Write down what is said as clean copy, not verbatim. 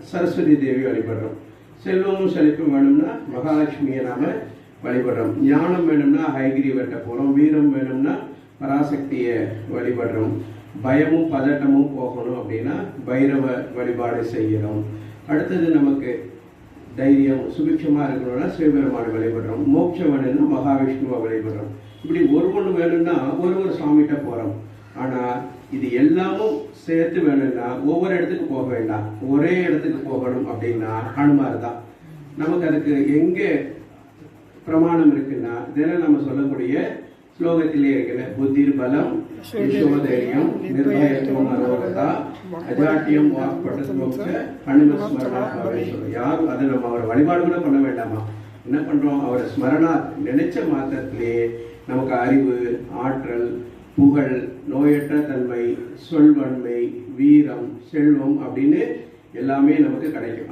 சரஸ்வதி தேவி வழிபடுறோம். செல்வமும் செழிப்பும் வேணும்னா மகாலட்சுமியை நாம வழிபடுறோம். ஞானம் வேணும்னா ஹயகிரீவர்கிட்ட போகிறோம். வீரம் வேணும்னா பராசக்தியை வழிபடுறோம். பயமும் பதட்டமும் போகணும் அப்படின்னா பைரவ வழிபாடு செய்கிறோம். அடுத்தது நமக்கு தைரியம் சுபிட்சமாக இருக்கணும்னா சிவபெருமானை வழிபடுறோம். மோட்சம் வேணும்னா மகாவிஷ்ணுவை வழிபடுறோம். இப்படி ஒன்று வேணும்னா ஒரு சாமிகிட்ட போகிறோம். ஆனால் இது எல்லாமும் சேர்த்து வேணும்னா ஒவ்வொரு இடத்துக்கு போக வேண்டாம், ஒரே இடத்துக்கு போகணும் அப்படின்னா ஹனுமார் தான். நமக்கு அதுக்கு எங்கே பிரமாணம் இருக்குன்னா தினம் நம்ம சொல்லக்கூடிய ஸ்லோகத்திலே இருக்கிற புத்திர் பலம் யசோதைரியம் நிர்பயத்துவம் அரோகதா அஜாட்டியம் வாக்பட்டத்துவம் ஹனுமஸ்மரணா பவேஸ்வரம். யாரும் அதை நம்ம அவரை வழிபாடு கூட பண்ண வேண்டாமா? என்ன பண்றோம்? அவரை ஸ்மரணா நினைச்ச மாத்திரத்திலே நமக்கு அறிவு, ஆற்றல், புகழ், நோயற்ற தன்மை, சொல்வன்மை, வீரம், செல்வம் அப்படின்னு எல்லாமே நமக்கு கிடைக்கும்.